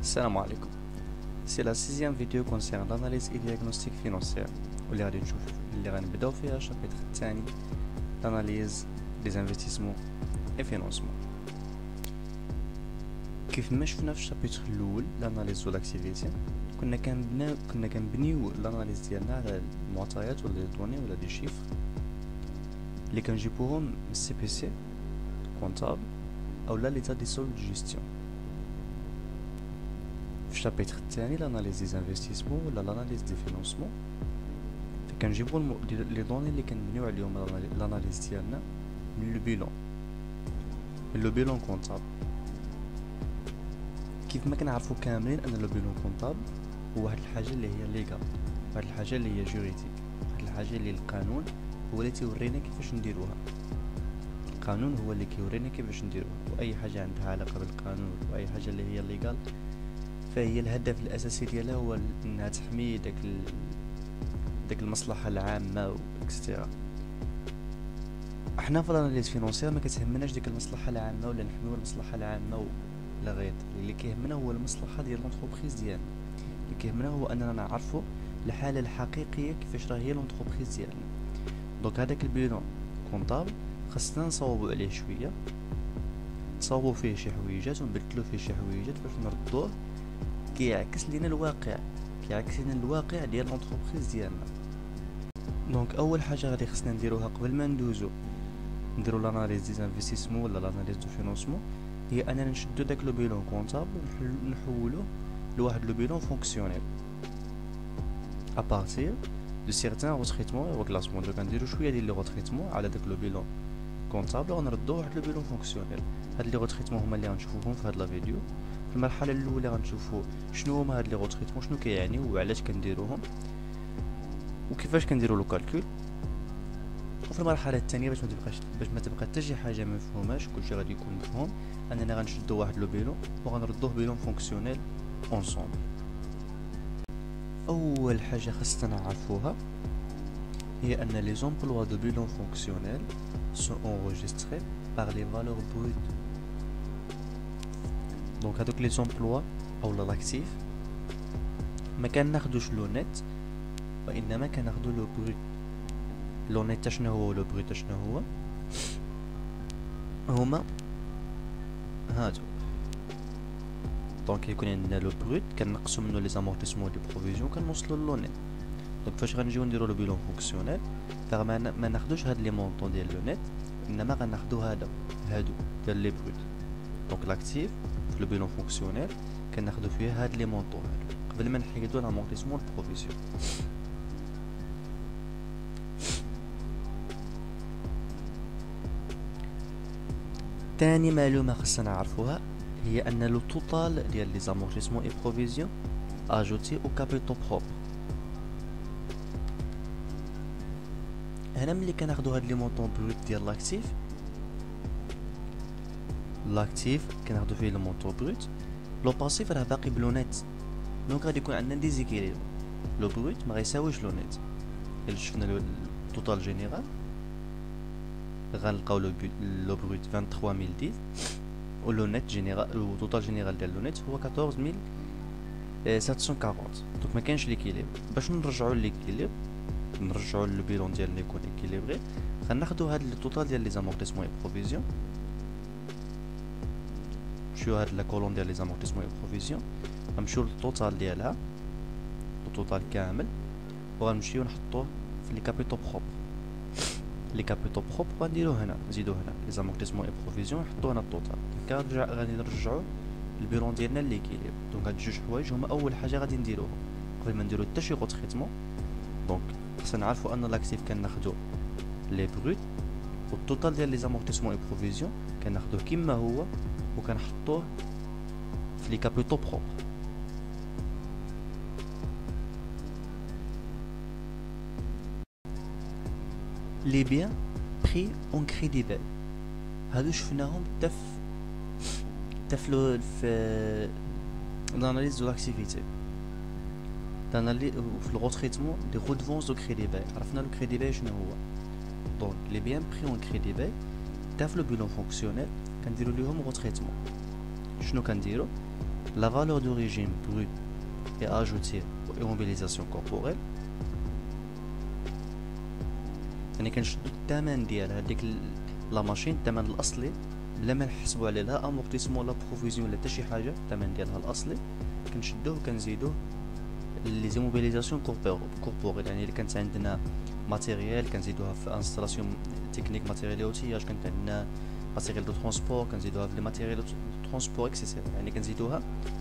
Salam alaikum. C'est la sixième vidéo concernant l'analyse et diagnostic financier. واللي غادي نشوف اللي غنبداو فيها الشابتر الثاني l'analyse des investissements et financement. كيف ما شفنا في الشابتر الاول l'analyse de l'activité كنا كنبنيو l'analyse ديالنا على المعطيات ولا لي دوني ولا دي شيفر اللي كنجيبوهم من السي بي سي كونطابل اولا ليتا دي سولد جيستيون. في الشابتر الثاني l'analyse des investissements ولا l'analyse des financements كنجيبو لي دوني اللي كنبنيو عليهم l'analyse ديالنا من لو بيلون كونطابل. كيف ما كنعرفو كاملين ان لو بيلون كونطابل هو واحد الحاجه اللي هي ليغال، واحد الحاجه اللي هي جوريديك، واحد الحاجه اللي القانون هو اللي تيورينا كيفاش نديروها. القانون هو اللي كيورينا كيفاش نديروها، واي حاجه عندها علاقه بالقانون واي حاجه اللي هي ليغال فهي الهدف الاساسي ديالها هو انها تحمي داك المصلحه العامه واكسترا. احنا في الاناليز فينونسيير ما كتهمناش ديك المصلحه العامه ولا نحميو المصلحه العامه ولا غير، اللي كيهمنا هو المصلحه ديال لونتربريز ديالنا، اللي كيهمنا هو اننا نعرفوا الحاله الحقيقيه كيفاش راه هي لونتربريز ديالنا. دونك هذاك البيلون كونطابل خاصنا نصاوبوا عليه شويه، نصاوبوا فيه شي حويجات ونبدلوا فيه شي حويجات باش نردوه كيعكس لينا الواقع، كيعكس لينا الواقع ديال لونتربريز ديالنا. دونك اول حاجه غادي خصنا نديروها قبل ما ندوزو نديرو لاناليز دي انفستيسمون ولا لاناليز دو فينانسمون هي اننا نشدو داك لو بيلون كونطابل ونحولوه لواحد لو بيلون فونكسيونيل ا بارتير دو سيغتان روتريتمون و كلاسمون. دونك نديرو شويه ديال لي روتريتمون على داك لو بيلون كونطابل ونردوه واحد لو بيلون فونكسيونيل. هاد لي روتريتمون هما اللي غنشوفوهم في هاد لا فيديو. في المرحله الاولى غنشوفو شنو هما هاد لي روتريتمون، شنو كيعنيو وعلاش كنديروهم وكيفاش كنديروا لو كالكول. وفي المرحله الثانيه باش ما تبقى حتى شي حاجه ما مفهوماش، كلشي غادي يكون مفهوم، اننا غنشدو واحد لو بيلون وغنردوه بيلون فونكسيونيل اونصومبل. اول حاجه خاصنا نعرفوها هي ان لي زومبلوا دو بيلون فونكسيونيل سون انregistrés par les valeurs brutes. دونك هادوك لي زومبلوا اولا لاكتيف ما كناخدوش لو نت وانما كناخدو لو بروت. لو نت شنو هو ولو بروت شنو هو؟ هما هادو. دونك يكون عندنا لو بروت كنقصو منو لي زامورتيسمون لي بروفيزيون كنوصلو لو نت. دونك فاش غنجيو نديرو لو بيلون فونكسيونيل ما ناخدوش هاد لي مونطون ديال لو نت، انما غناخدو هادو ديال لي بروت. دونك لاكتيف في لو بيلون فونكسيونيل كناخدو فيه هاد لي مونطون هادو قبل ما نحيدو لامورتيسمون البروفيزيون. تاني معلومه خصنا نعرفوها هي ان لو توتال ديال لي زامورتيسمون اي بروفيزيون اجوتي او كابيتو بروبر. هنا ملي كناخدو هاد لي مونطون بروت ديال لاكتيف كناخدو فيه لو مونطون بروت، لو باسيف راه باقي بلو نت. دونك غادي يكون عندنا ديزيكيليبر، لو بروت ما غيساويش لو نت. الا شفنا لو توتال جينيرال غنلقاو لو بروت 23010 و لو نت جينيرال لو توتال جينيرال ديال لو نت هو 14740. دونك ما كاينش ليكيليبر. باش نرجعوا ليكيليبر نرجعوا لو بيلون ديالنا يكون اكيليبري غناخدو هاد التوتال ديال لي زامورتيسمون اي بروفيزيون، نمشيو هاد لا كولون ديال لي زامورتيسمون اي بروفيزيون غنمشيو للتوتال ديالها التوتال كامل وغنمشيو نحطوه في لي كابيتو بروبر. لي كابيتو بروبر غنديرو هنا نزيدو هنا لي زامورتيسمون اي بروفيزيون نحطو هنا التوتال. غادي نرجعو البيلون ديالنا ليكيليبر. دونك هاد جوج حوايج هما اول حاجه غادي نديروهم قبل ما نديرو حتى شي روتريتمون. دونك خصنا نعرفو ان لاكتيف كناخدو لي بروت والتوتال ديال لي زامورتيسمون اي بروفيزيون كناخدوه كيما هو وكنحطوه في لي كابيتو بروبر. لي بيان بري اون كريدي بال هادو شفناهم حتى في l'analyse de l'activité في الغوتريتمون دي رودفونس دو كريدي باي. عرفنا لو كريدي باي شنو هو. دونك لي بيان بري اون كريدي باي حتى في لو بيلون فونكسيونيل كنديرو ليهم غوتريتمون. شنو كنديرو؟ la valeur d'origine brute est ajoutée aux immobilisations corporelles. يعني كنشدو الثمن ديال هذيك لا ماشين، الثمن الاصلي بلا ما نحسبوا عليه لا امورتيسمون ولا بروفيزيون ولا حتى شي حاجه، الثمن ديالها الاصلي كنشدوه وكنزيدوه لي زيموبيليزاسيون كوربوريل. يعني اللي كانت عندنا ماتيريال كنزيدوها في انستالاسيون تكنيك ماتيريال اوتياج، كانت عندنا ماتيريال دو ترونسبور كنزيدوها في لي ماتيريال دو ترونسبور اكسيتيرا، يعني كنزيدوها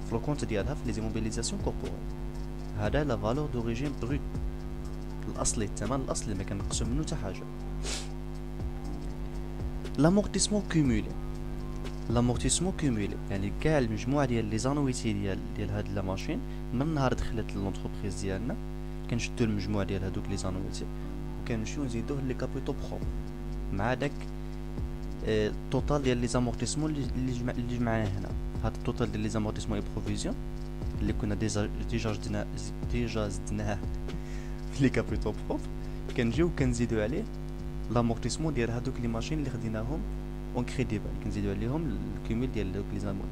في لو كونت ديالها في لي زيموبيليزاسيون كوربوريل. هذا لا فالور دوريجين بروت الاصلي، الثمن الاصلي ما كنقصوا منه حتى حاجه. لامورتيسمون كومولي، لامورتيسمون كومولي يعني كاع المجموعه ديال لي زانويتي ديال هاد لا ماشين من نهار دخلت لونتربريز ديالنا كنشدو المجموع ديال هادوك لي زانويتي وكنمشيو نزيدوه لي كابيتو بروب مع داك التوتال ديال لي زامورتيسمون اللي جمعناه هنا. هاد التوتال ديال لي زامورتيسمون اي بروفيزيون اللي كنا ديجا زدناه في لي كابيتو بروب، كنجيو كنزيدو عليه لامورتيسمون ديال هادوك لي ماشين اللي خديناهم اون كريديبل، كنزيدو عليهم الكوميل ديال دوك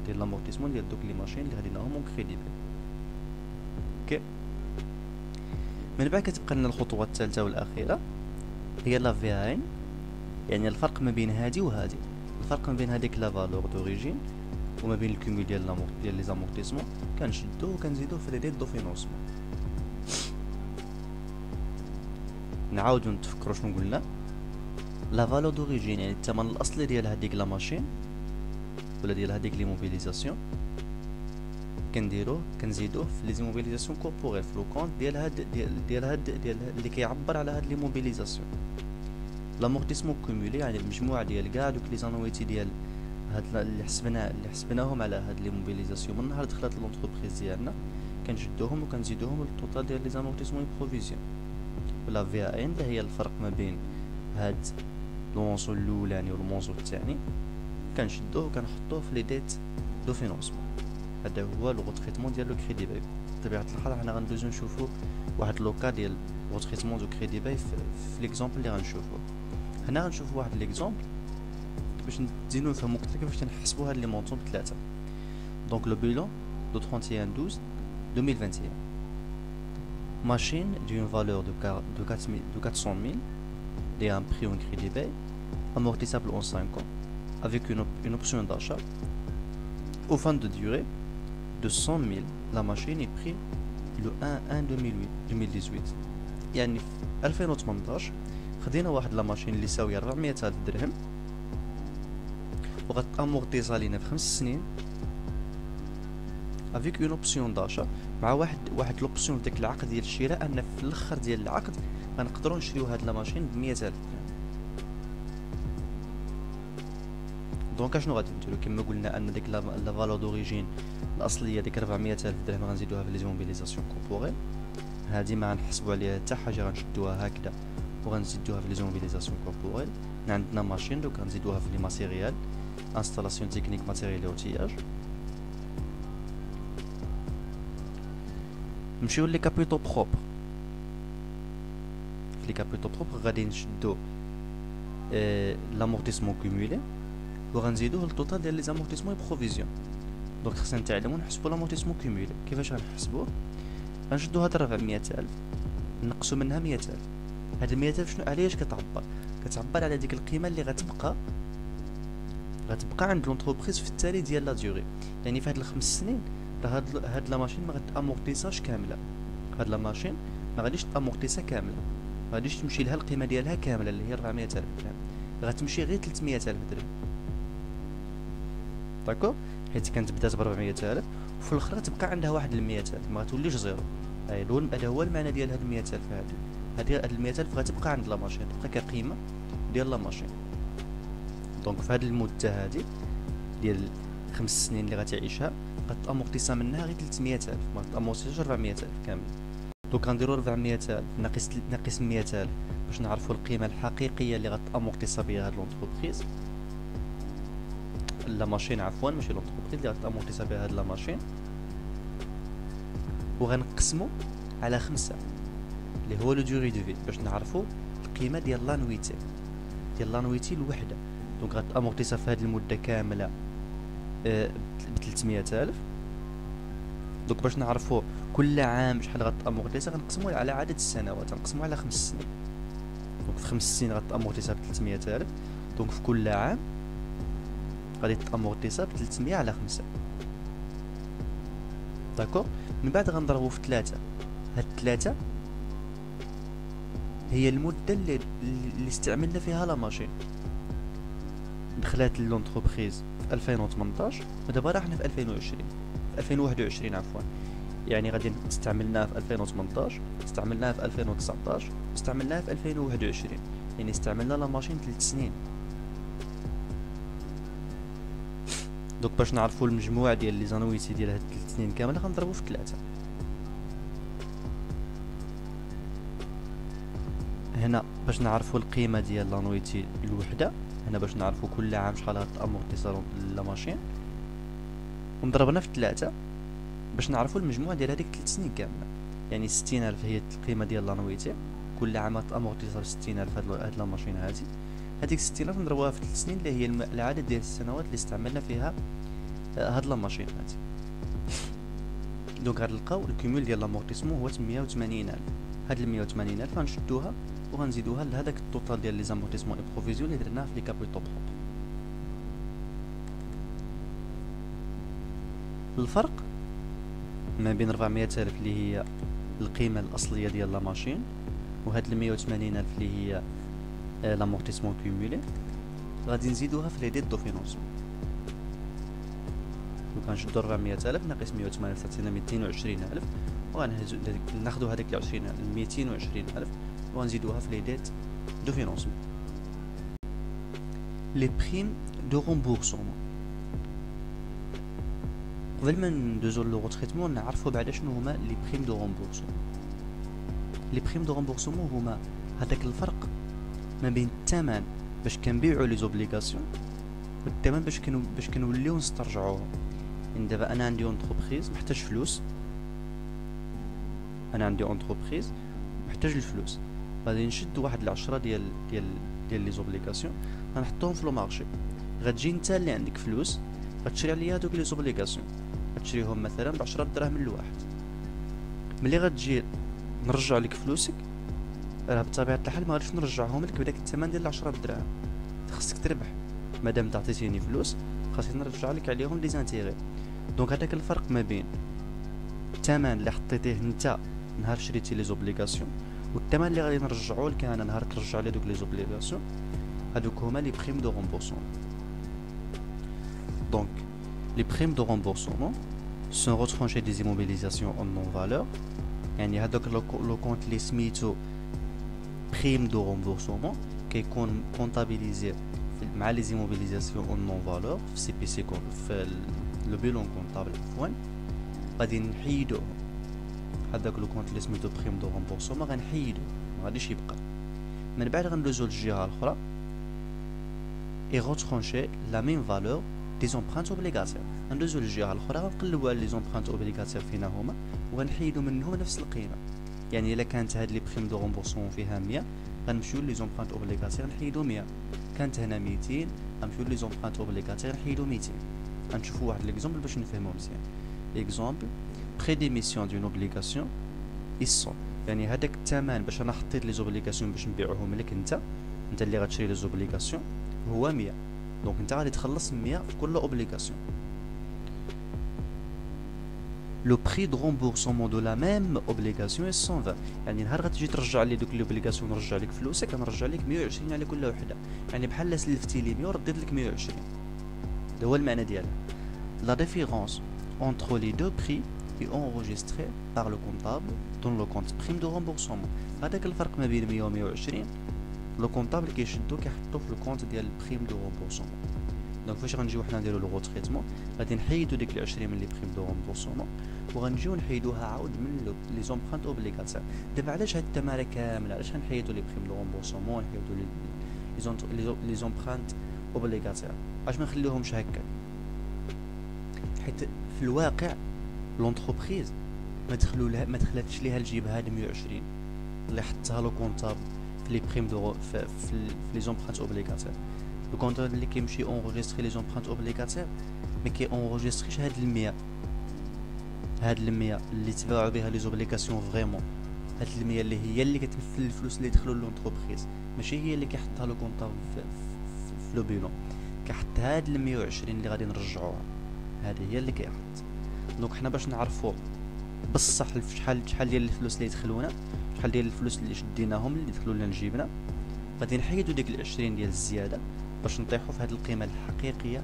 ديال لامورتيسمون ديال دوك لي ماشين اللي خديناهم اون كريديبل. اوكي، من بعد كتبقى لنا الخطوه الثالثه والاخيره هي لا في ان، يعني الفرق ما بين هادي وهادي، الفرق ما بين هذيك لا فالور دوريجين وما بين الكوميل ديال لي زامورتيسمون كنشدوه وكنزيدوه في لي ديت دو فينونسمون. نعاودو نتفكروا شنو قلنا. لا فالور دوريجين يعني الثمن الاصلي ديال هذيك لا ماشين ولا ديال هذيك لي موبيليزاسيون كنزيدوه في لي زيموبيليزاسيون كوربوريل في لو كونت ديال هاد اللي كيعبر على هاد لي موبيليزاسيون. لامورتيسمون كومولي يعني المجموعه ديال كاع دوك لي زانويتي ديال هاد اللي حسبناهم على هاد لي موبيليزاسيون من نهار دخلت لونتربريز ديالنا كنشدوهم وكنزيدوهم للتوتال ديال لي زامورتيسمون بروفيزيون. ولا في ان اللي هي الفرق ما بين هاد المونصو الاولاني والمونصو الثاني كنشدوه وكنحطوه في لي ديت دو فينونسمون. هذا هو لو تريتمون ديال لو كريدي باي. بطبيعه الحال حنا غندوزو نشوفو واحد لوكا ديال لو تريتمون دو كريدي باي في ليكزامبل اللي غنشوفو هنا. غنشوفو واحد ليكزامبل باش نزيدو نفهمو اكثر كيفاش تنحسبو هاد لي مونطون بثلاثه. دونك لو بيلون دو 31/12/2021 machine d'une valeur de 400 000 et un prix en crédit bail amortissable en 5 ans avec une option d'achat. Au fin de durée de 100 000, la machine est prise le 1/1/2018. يعني في 2018 خدينا واحد لا ماشين اللي ساويه 400,000 درهم وغتامورتيزا لينا في 5 سنين افيك اون اوبسيون داشا، مع واحد لوبسيون في داك العقد ديال الشراء ان في الاخر ديال العقد غنقدروا نشريو هاد لا ماشين ب 100,000 درهم. دونك اشنو غادي نديرو؟ كما قلنا ان ديك لا فالور دوريجين الاصليه ديك 400,000 درهم غنزيدوها في لي زيموبيليزاسيون كوربوريل، هادي ما غنحسبوا عليها حتى حاجه، غنشدوها هكذا وغنزيدوها في لي زيموبيليزاسيون كوربوريل. عندنا ماشين دوك غنزيدوها في لي ماتيريال انستالاسيون تكنيك ماتيريال اوتياج. نمشيو لي كابيتو بروب. في لي كابيتو بروب غادي نشدو لامورتيسمون كومولي وغنزيدوه للتوتال ديال لي زامورتيسمون بروفيزيون. دونك خصنا نتعلمو نحسبو لامورتيسمون كومولي. كيفاش غنحسبوه؟ غنشدو هاد 400,000 نقصو منها 100,000. هاد 100,000 شنو علاش كتعبر على ديك القيمه اللي غتبقى عند لونتربريز في التالي ديال لا ديوري. يعني في هاد الخمس سنين راه هاد لا ماشين ما غتامورتيساش كامله، هاد لا ماشين ما غاديش تامورتيسا كامله، ما غاديش تمشي لها القيمه ديالها كامله اللي هي 400,000 درهم، غتمشي غير 300,000 درهم. داكور، حيت كانت بدات ب 400,000 وفي الاخر تبقى عندها واحد 100,000 ما غتوليش زيرو. هذا هو المعنى ديال هاد 100,000. هاد 100,000 غتبقى عند لا ماشين، تبقى كقيمه ديال لا ماشين. دونك في هاد المده هادي ديال 5 سنين اللي غتعيشها غتامورتيسا منها غير 300,000، ما غتامورتيساش 400,000 كامل. دونك غنديرو 400,000 ناقص 100,000 باش نعرفوا القيمه الحقيقيه اللي غتامورتيسا بها هاد لونتربريز لا ماشين، عفوا ماشي لونتربريز اللي غتامورتيسا بها هاد لا ماشين، وغنقسمو على 5 اللي هو لو دوري دو في باش نعرفوا القيمه ديال لانويتي الوحده. دونك غتامورتيسا في هاد المده كامله ب 300,000 دوك باش نعرفوا كل عام شحال غتامورتيسا غنقسموه على عدد السنوات، غنقسموه على 5 سنين. دونك في 5 سنين غتامورتيسا ب 300,000، دونك في كل عام غادي تامورتيسا ب 300 على 5. داكور. من بعد غنضربو في 3. هاد 3 هي المده اللي استعملنا فيها لا ماشين. دخلات لونتربريز في 2018 ودابا راه حنا في 2020 في 2021 عفوا. يعني غادي استعملناها في 2018، استعملناها في 2019، استعملناها في 2021. يعني استعملنا لا ماشين 3 سنين. دوك باش نعرفوا المجموع ديال لي زانويتي ديال هاد 3 سنين كامله غنضربو في 3. هنا باش نعرفوا القيمه ديال لانويتي الوحده، هنا باش نعرفوا كل عام شحال غتامورتيسا لا ماشين، ونضربنا في 3 باش نعرفوا المجموع ديال هذيك 3 سنين كامله. يعني 60,000 هي القيمه ديال لانويتي، كل عام غتامورتيسا 60,000 هاد لا ماشين هادي. هذيك 60,000 نضربوها في 3 سنين اللي هي العدد ديال السنوات اللي استعملنا فيها هاد لا ماشين هادي. دونك غنلقاو الكومول ديال لامورتيسمون هو 180,000. هاد 180,000 غنشدوها وغنزيدوها لهداك التوتال ديال لي زامورتيسمون اي بروفيزيون اللي درناه في لي كابيتو بروبر. الفرق ما بين 400,000 اللي هي القيمه الاصليه ديال لا ماشين وهاد 180,000 اللي هي لامورتيسمون كومولي غادي نزيدوها في لي ديت دو فينونسمون. وكنشدو 400,000 ناقص 180,000 تعطينا 220,000، وغناخدو هذيك 220,000 وغنزيدوها في لي ديت دو فينونسمون. لي بريم دو رومبورسمون. قبل ما ندوزو لو غوتريتمون نعرفو بعدا شنو هما لي بريم دو رومبورسمون. لي بريم دو رومبورسمون هما هذاك الفرق ما بين الثمن باش كنبيعو لي زوبليغاسيون والثمن باش كنوليو نسترجعوهم. يعني دابا انا عندي اونتربريز محتاج فلوس، انا عندي اونتربريز محتاج الفلوس، غادي نشد واحد العشرة ديال لي زوبليغاسيون غنحطوهم في لو مارشي. غتجي نتا اللي عندك فلوس غتشري عليا هادوك لي زوبليغاسيون، غتشريهم مثلا ب10 دراهم الواحد. ملي غتجي نرجع لك فلوسك راه بطبيعه الحال ما غاديش نرجعهم لك بداك الثمن ديال 10 دراهم، خاصك تربح. مادام تعطيتيني فلوس خاصني نرجع لك عليهم لي زانتيغي. دونك هذاك الفرق ما بين الثمن اللي حطيتيه نتا نهار شريتي لي زوبليغاسيون والثمن اللي غادي نرجعو لك انا نهار ترجع لي دوك لي زوبليغاسيون، هادوك هما لي بريم دو رومبورسمون. دونك لي بريم دو رومبورسمون سون retranchés des immobilisations en non valeur. يعني هذاك لو كونت اللي سميتو بريم دو رومبورسمون كيكون كونطابيليزي مع لي زيموبيليزاسيون اون نون فالور في سي بي سي في لو بيلون كونطابل. عفوا غادي نحيدو هذاك لو كونت اللي سميتو بريم دو رومبورسمون، غنحيدو ما غاديش يبقى. من بعد غندوزو للجهه الاخرى اي روترونشي لا ميم فالور دي زومبرانت اوبليغاتير. غندوزو للجهه الاخرى غنقلبو على لي زومبرانت اوبليغاتير فينا هما وغنحيدو منهم نفس القيمه. يعني الا كانت هاد لي بريم دو رومبورسمون فيها 100 غنمشيو لي زومبرانت اوبليغاتير نحيدو 100، كانت هنا 200 غنمشيو لي زومبرانت اوبليغاتير نحيدو 200. غنشوفو واحد ليكزومبل باش نفهمو مزيان. اكزومبل بري ديميسيون دون اوبليغاسيون يسون. يعني هذاك الثمن باش انا حطيت لي زوبليغاسيون باش نبيعوهم لك انت اللي غتشري لي زوبليغاسيون هو 100. دونك انت غادي تخلص 100 في كل اوبليغاسيون. لو بري دو رومبورسمون دو لا ميم اوبليغاسيون 120. يعني نهار غتجي ترجع لي دوك لوبليغاسيون نرجع لك فلوسك غنرجع لك 120 على كل وحده. يعني بحال سلفتي لي 100 ورديت لك 120. هذا هو المعنى ديالها. لا ديفيرونس entre les deux prix est enregistrée par le comptable dans le compte prime de remboursement. هذاك الفرق ما بين 100 و 120 لو كونطابل كيشدو كيحطو في الكونت ديال البريم دو رومبورسمون. دونك فاش غنجيو حنا نديرو لو تريتمون غادي نحيدو ديك ال 20 من لي بريم دو رومبورسمون وغنجيو نحيدوها عاود من لي زومبرانت اوبليغاتير. دابا علاش هاد التماره كامله علاش غنحيدو لي بريم دو رومبورسمون نحيدو لي زومبرانت اوبليغاتير؟ علاش ما نخليوهمش هكا؟ حيت في الواقع لونتربريز ما دخلاتش ليها الجيب هاد 120 اللي حطها لو كونطابل في لي بريم دو في لي زومبرانت اوبليغاتير. لو كونطابل اللي كيمشي اونغيستري لي زومبرانت اوبليغاتير ما كي اونغيستريش هاد ال 100. هاد المية اللي تباعوا بها لي زوبليغاسيون فريمون، هاد المية اللي هي اللي كتمثل الفلوس اللي دخلوا لونتربريز، ماشي هي اللي كيحطها لو كونطابل في لو بيلون. كيحط هاد 120 اللي غادي نرجعوها، هذه هي اللي كيحط. دونك حنا باش نعرفوا بصح شحال ديال الفلوس اللي دخلونا، شحال ديال الفلوس اللي شديناهم اللي دخلوا لنا لجيبنا، غادي نحيدو ديك 20 ديال الزياده باش نطيحوا في هاد القيمه الحقيقيه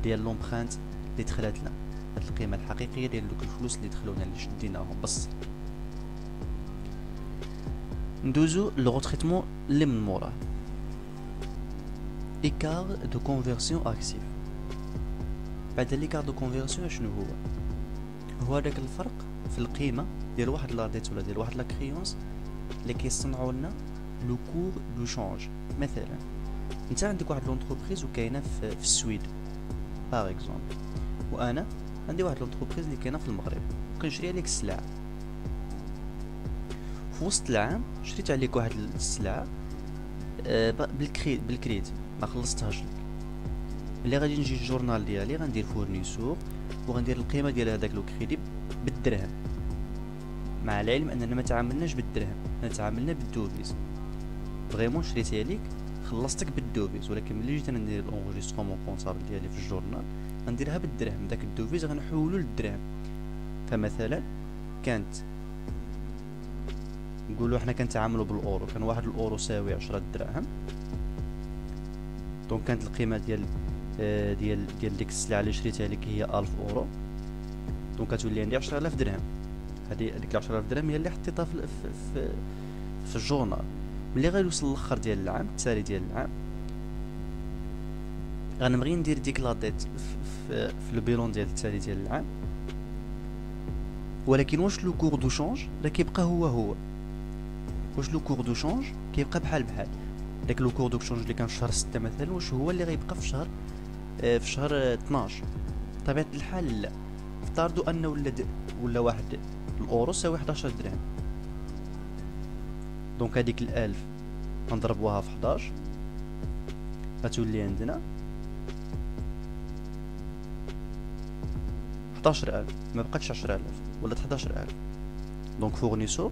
ديال لومبرانت اللي دخلت لنا، هاد القيمه الحقيقيه ديال دوك الفلوس اللي دخلونا اللي شديناهم بس. ندوزو لو غوتريتمون اللي من موراه، ايكار دو كونفيرسيون اكتيف. بعد ليكار دو كونفيرسيون شنو هو داك الفرق في القيمه ديال واحد لا ديت ولا ديال واحد لا كريونس اللي كيصنعوا لنا لو كور دو شونج. مثلا انت عندك واحد لونتربريز وكاينه في السويد باغ اكزومبل، وانا عندي واحد لونتربريز اللي كاينه في المغرب، كنشري عليك السلعه في وسط العام، شريت عليك واحد السلعه بالكريد ما خلصتهاش لك. اللي غادي نجي الجورنال ديالي غندير فورنيسور وغندير القيمه ديال هذاك لو كريدي بالدرهم، مع العلم اننا ما تعاملناش بالدرهم، حنا تعاملنا بالدوفيز. فريمون شريتها ليك خلصتك بالدوفيز، ولكن ملي جيت انا ندير لونجسترومون كونطابل ديالي في الجورنال غنديرها بالدرهم، داك الدوفيز غنحولو للدرهم. فمثلا كانت نقولوا حنا كنتعاملوا بالاورو، كان واحد الاورو ساوي 10 دراهم، دونك كانت القيمه ديال ديك السلعه اللي شريتها لك هي 1000 اورو، دونك كتولي عندي 10000 درهم. هذيك 10000 درهم هي اللي حطيتها في الجورنال. ملي غيوصل الاخر ديال العام التالي ديال العام غنبغي ندير ديك لا ديت في لو بيلون ديال التالي ديال العام، ولكن واش لو كور دو شونج راه كيبقى هو واش لو كور دو شونج كيبقى بحال داك لو كور دو شونج اللي كان في شهر 6 مثلا، واش هو اللي غيبقى في شهر 12؟ طبيعه الحال لا. افترضوا ان ولا واحد الاورو ساوي 11 درهم، دونك هذيك ال1000 غنضربوها في 11 غتولي عندنا 11000، ما بقاتش 10000 ولات 11000. دونك فورنيسور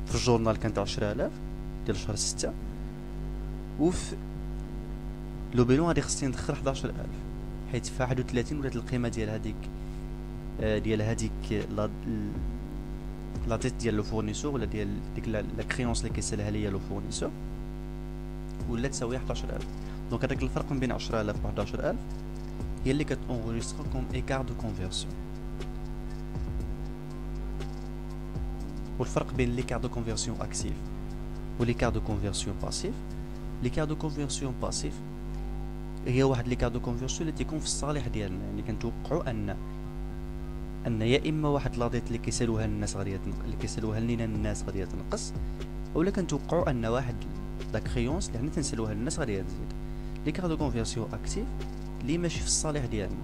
في الجورنال كانت 10000 ديال شهر 6، وفي لو بيلون غادي خصني ندخل 11000، حيت في 31 ولات القيمه ديال هذيك لا ديت ديال لو فورنيسور ولا ديال ديك لا كريونس اللي كيسالها ليا لو فورنيسور ولا تساوي 11000. دونك هذاك الفرق ما بين 10000 و 11000 هي اللي كتونغيسترا كوم ايكار دو كونفيرسيون. والفرق بين ليكار دو كونفيرسيون اكتيف و ليكار دو كونفيرسيون باسيف، ليكار دو كونفيرسيون باسيف هي واحد ليكار دو كونفيرسيون اللي تيكون في الصالح ديالنا، يعني كنتوقعوا ان يا اما واحد لاضيت اللي كيسالوها الناس غادي اللي كيسالوها لينا الناس غادي تنقص، اولا كنتوقعوا ان واحد لا كريونس اللي حنا تنسالوها للناس غادي تزيد. ليكار دو كونفيرسيون اكتيف اللي ماشي في الصالح ديالنا،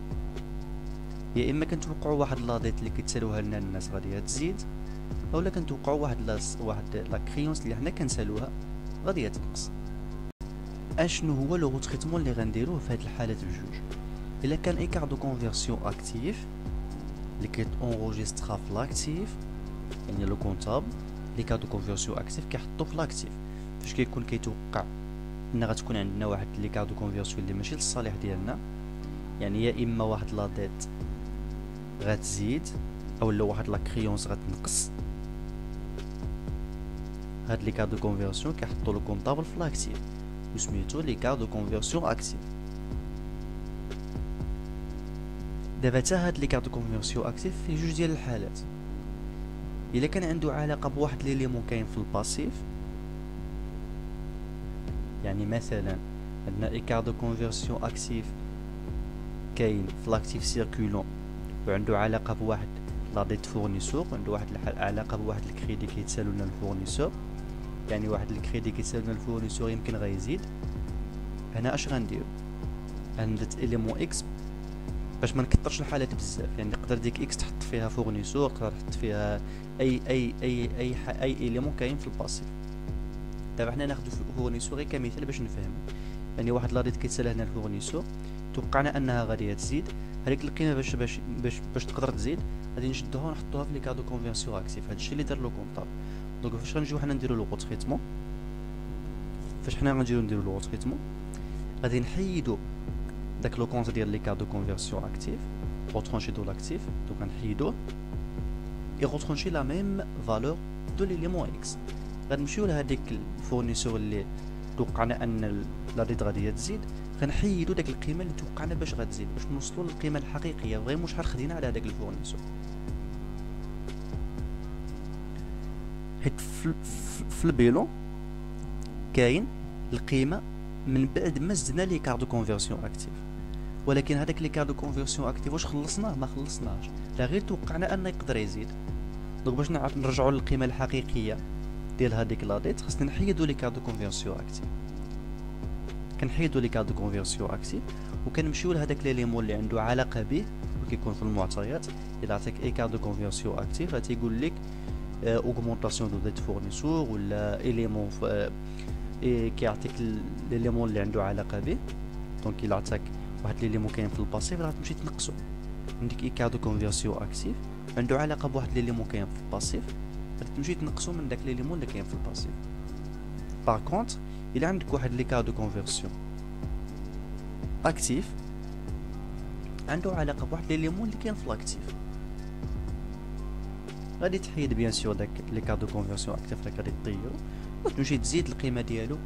يا اما كنتوقعوا واحد لاضيت اللي كيتسالوها لنا الناس غادي تزيد، اولا كنتوقعوا واحد لا كريونس اللي حنا كنسالوها غادي تنقص. اشنو هو لو تريتمون اللي غنديروه في هاد الحالات بجوج؟ الا كان ايكار دو كونفيرسيون اكتيف اللي كيتونغوجيسترا في لاكتيف، يعني لو كونطابل ليكار دو كونفيرسيون اكتيف كيحطو في لاكتيف، فاش كيكون كيتوقع ان غتكون عندنا واحد ليكار دو كونفيرسيون اللي ماشي للصالح ديالنا، يعني يا اما واحد لا ديت غتزيد اولا واحد لا كريونس غتنقص، هاد ليكار دو كونفيرسيون كيحطو لو كونطابل في لاكتيف وسميتو ليكار دو كونفيرسيون اكتيف. دابا تا هاد ليكار دو كونفيرسيون اكتيف فيه جوج ديال الحالات. الا كان عنده علاقه بواحد ليليمون كاين في الباسيف، يعني مثلا عندنا ايكار دو كونفيرسيون اكتيف كاين في لاكتيف سيركولون وعنده علاقه بواحد لا ديت فورنيسور، عنده واحد علاقه بواحد الكريدي كيتسالو لنا الفورنيسور، يعني واحد الكريدي كيتسالو لنا الفورنيسور يمكن غيزيد. هنا اش غنديرو؟ عندت اليمون اكس باش ما نكثرش الحالات بزاف، يعني نقدر ديك اكس تحط فيها فورنيسور، تقدر تحط فيها اي اليمون كاين في الباسيف. دابا حنا ناخذ فورنيسور غير كمثال باش نفهمو، يعني واحد لا ديت كيتسال هنا الفورنيسور، توقعنا انها غاديه تزيد، هذيك القيمه باش تقدر تزيد غادي نشدوها ونحطوها في لي كادو كونفيرسيون اكتيف. هادشي اللي دار لو كونطابل. دونك فاش غنجيو حنا نديرو لو غوتريتمون، نديرو لو غوتريتمون غادي نحيدو داك لو كونت ديال لي كادو كونفيرسيون اكتيف، غوترونشي دو لاكتيف، دونك غنحيدوه اي غوترونشي لا ميم فالور دو ليليمون اكس. غنمشيو لهاديك الفورنيسور اللي توقعنا ان لا ديت غادي تزيد، غنحيدو داك القيمه اللي توقعنا باش غتزيد باش نوصلوا للقيمه الحقيقيه فريمون شحال خدينا على هذاك الفورنيسور. حيت في البيلون كاين القيمه من بعد ما زدنا لي كاردو كونفيرسيون اكتيف، ولكن هذاك لي كاردو كونفيرسيون اكتيف واش خلصناه؟ ما خلصناش، لا غير توقعنا انه يقدر يزيد. دونك باش نعرف نرجعوا للقيمه الحقيقيه ديال هذيك لا ديت خصنا نحيدو لي كاردو كونفيرسيون اكتيف. كنحيدو لي كاردو كونفيرسيون اكتيف وكنمشيو لهذاك ليليمون اللي عنده علاقه به وكيكون في المعطيات. الا عطاك اي كاردو كونفيرسيون اكتيف غتيقول لك اوغمونطاسيون دو ديت فورنيسور ولا اليمون كيعطيك ليليمون اللي عنده علاقه به. دونك الا عطاك واحد ليليمون كاين في الباسيف راه تمشي تنقصو. عندك اي كاردو كونفيرسيون اكتيف عنده علاقه بواحد ليليمون كاين في الباسيف، غتمشي تنقصو من داك ليليمون اللي كاين في الباسيف. باغ كونطر الا عندك واحد لي كاردو كونفيرسيون اكتيف عنده علاقه بواحد ليليمون اللي كاين في الاكتيف، غادي تحيد بيان سور داك لي كاردو كونفيرسيون اكتيف راك غادي طيرو وتمشي تزيد القيمه ديالو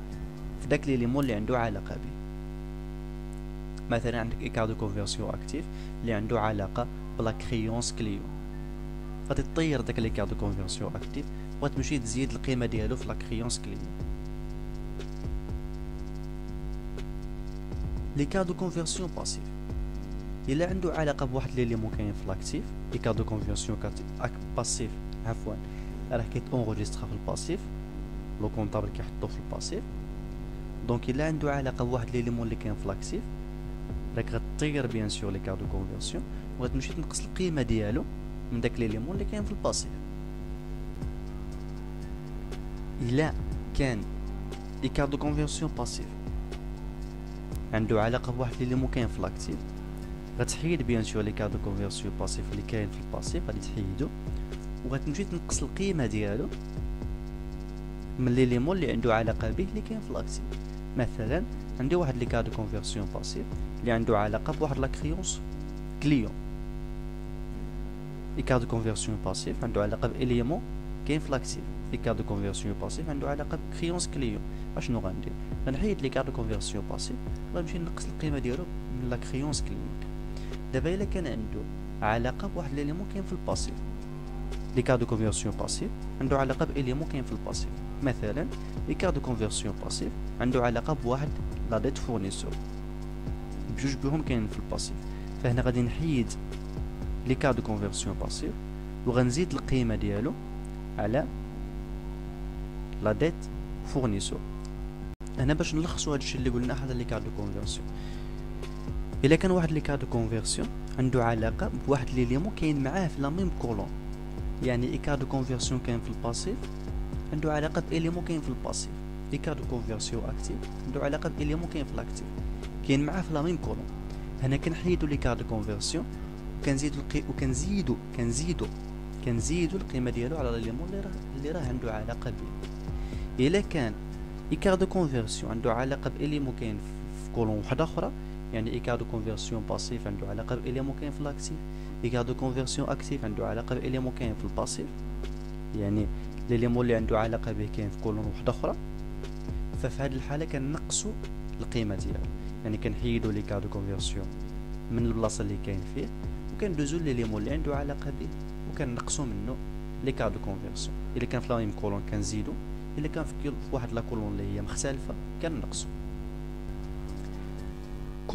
في داك ليليمون اللي عنده علاقه به. مثلا عندك اي كاردو كونفيرسيون اكتيف اللي عنده علاقه بلا كريونس كليون، غادي تطير داك لي كاردو كونفيرسيون اكتيف وتمشي تزيد القيمه ديالو في لا كريونس كليون. لي كاردو كونفيرسيون باسيف الا عنده علاقه بواحد ليليمون كاين في لاكتيف، لي كاردو كونفيرسيون باسيف عفوا راه كيتونغوجيسترا في الباسيف، لو كونطابل كيحطو في الباسيف. دونك الا عنده علاقه بواحد ليليمون اللي كاين في لاكتيف راك غطير بيان سور لي كاردو كونفيرسيون وغتمشي تنقص القيمه ديالو من داك ليليمون اللي كاين في الباسيف. الا كان لي كاردو كونفيرسيون باسيف عنده علاقه بواحد ليليمون كاين في لاكتيف، غتحيد بيان سور لي كاردو كونفيرسيون باسيف اللي كاين في الباسيف، غادي تحيدو وغتمشي تنقص القيمه ديالو من ليليمون اللي عنده علاقه به اللي كاين في الاكتيف. مثلا عندي واحد لي كاردو كونفيرسيون باسيف اللي عنده علاقه بواحد لا كريونس كليون. لي كاردو كونفيرسيون باسيف عنده علاقه باليمون كاين في لاكتيف، لي كاردو كونفيرسيون باسيف عنده علاقه بكريونس كليون. اشنو غندير؟ غنحيد لي كاردو كونفيرسيون باسيف غنمشي نقص القيمه ديالو من لا كريونس كليون. دابا الا كان عنده علاقه بواحد ليليمون كاين في الباسيف، لي كاردو كونفيرسيون باسيف عنده علاقه باليمون كاين في الباسيف. مثلا لي كاردو كونفيرسيون باسيف عنده علاقه بواحد لا ديت فورنيسور، بجوج بهم كاين في الباسيف. فهنا غادي نحيد لي كاردو كونفيرسيون باسيف وغنزيد القيمه ديالو على لا ديت فورنيسور. هنا باش نلخصوا هادشي اللي قلنا هذا لي كاردو كونفيرسيون. الا كان واحد لي كاردو كونفيرسيون عنده علاقه بواحد ليليمون كاين معاه في لا ميم كولون، يعني اي كاردو كونفيرسيون كاين في الباسيف عنده علاقه باليمون كاين في الباسيف، اي كاردو كونفيرسيون اكتيف عنده علاقه باليمون كاين في الاكتيف كاين معاه في لا ميم كولون. هنا كنحيدو لي كاردو كونفيرسيون وكنزيدو القيمه ديالو على ليليمون اللي راه عنده علاقه به. الا كان اي كاردو كونفيرسيون عنده علاقه باليمون كاين في كولون وحده اخرى، يعني اي كاردو كونفيرسيون باسيف عنده علاقه باليمون كاين في الاكتيف، اي كاردو كونفيرسيون اكتيف عنده علاقه باليمون كاين في الباسيف، يعني ليليمون اللي عنده علاقه به كاين في كولون وحده اخرى. ففي هذه الحاله كنقصوا القيمه ديالو، يعني كنحيدوا لي كاردو كونفيرسيون من البلاصه اللي كاين فيه وكندوزو ليليمون اللي عنده علاقه به وكنقصوا منه لي كاردو كونفيرسيون. الا كان في لا ميم كولون كنزيدو، الا كان في واحد لا كولون اللي هي مختلفه كنقصوا.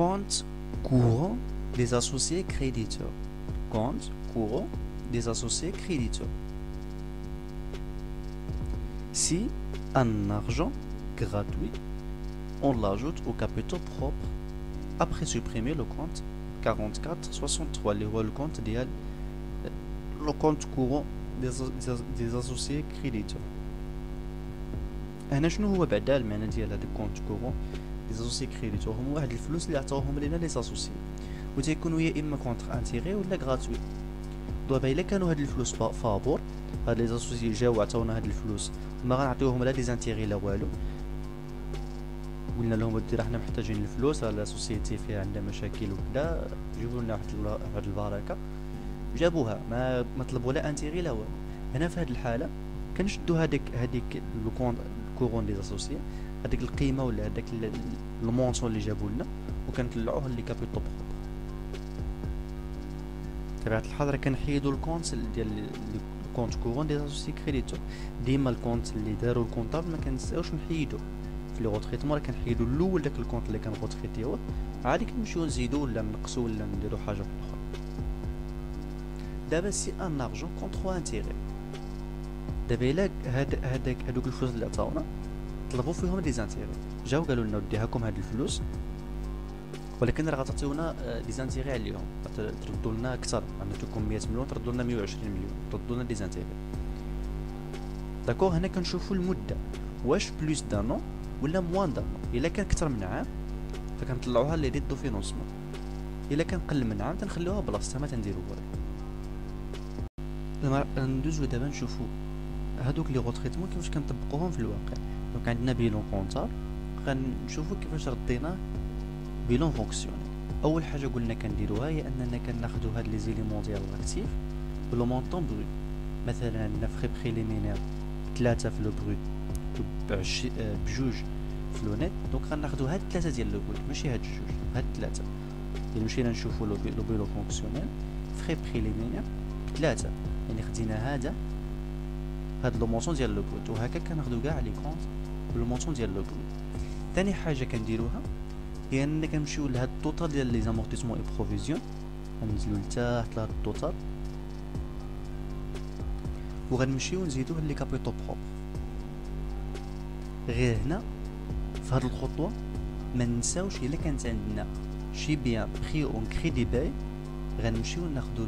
compte courant des associés créditeurs. Compte courant des associés créditeurs. Si un argent gratuit, on l'ajoute au capital propre après supprimer le compte 4463 اللي هو الكونت ديال لو كونت كورون دي associés créditeurs. هنا شنو هو بعدا المعنى ديال هذا الكونت كورون؟ لي زاسوسي كريديتور هما واحد الفلوس اللي عطاوهم لينا لي زاسوسي، و تيكونوا يا اما كونتر انتيغي ولا غراتوي. دابا الا كانوا هاد الفلوس فابور، هاد لي زاسوسي جاو عطاونا هاد الفلوس ما غنعطيوهم لا دي زانتيغي لا والو، قلنا لهم ودي راحنا محتاجين الفلوس، لا سوسيتي فيها عندها مشاكل وكذا، جيبوا لنا واحد البركه، جابوها ما طلبوا لا انتيغي لا والو. هنا في هاد الحاله كنشدوا هذيك لو كورون دي زاسوسي، هذيك القيمه ولا هذاك المونطون اللي جابوا لنا، وكنطلعوه لي كابيتو بروبر. بطبيعه الحال راه كنحيدوا الكونت ديال الكونت كورون دي زاسوسي كريديتور. ديما الكونت اللي داروا الكونطابل ما كنساوش نحيدوه في لي غوتريتمون، راه كنحيدوا الاول داك الكونت اللي كنغوتريتيوه، عادي كنمشيو نزيدو ولا نقصو ولا نديرو حاجه اخرى. دابا سي ان ارجون كونتر انتيغي. دابا الا هادوك الفلوس اللي عطاونا طلبوا فيهم دي زانتيغي، جاو قالوا لنا ودي هاكم هاد الفلوس، ولكن راه غتعطيونا دي زانتيغي عليهم، تردوا لنا اكثر، عندكم 100 مليون تردوا لنا 120 مليون، تردوا لنا دي زانتيغي. داكوغ هنا كنشوفوا المده، واش بلوس دان نو ولا موان دان نو. الا كان اكثر من عام فكنطلعوها لي دو فينونسمون، الا كان قل من عام تنخليوها بلاصتها ما تنديرو والو. ندوزو دابا نشوفو هادوك لي غوتريتمون كيفاش كنطبقوهم في الواقع. دونك عندنا بيلون كونطار، غنشوفو كيفاش ردينا بيلون فونكسيونيل. اول حاجه قلنا كنديروها هي اننا كناخذوا هاد لي زيليمون ديال الاكتيف بلو مونطون بروت. مثلا عندنا فري بريليمينير 3 في لو بروت بجوج في لو نيت، دونك غناخذوا هاد 3 ديال لو بروت ماشي هاد جوج، هاد 3. الا مشينا نشوفوا لو بيلون فونكسيونيل فري بريليمينير 3، يعني خدينا هاد لو مونطون ديال لو بروت، وهكا كناخذوا كاع لي كونط بلو مونطون ديال لو بروت. ثاني حاجه كنديروها هي اننا كنمشيو لهاد التوتال ديال لي زامورتيسمون اي بروفيزيون، غننزلو لتحت لهاد التوتال وغنمشيو نزيدوه لي كابيتو بروب. غير هنا في هاد الخطوه ما ننساوش الا كانت عندنا شي بيان بري اون كريدي باي، غنمشيو ناخدو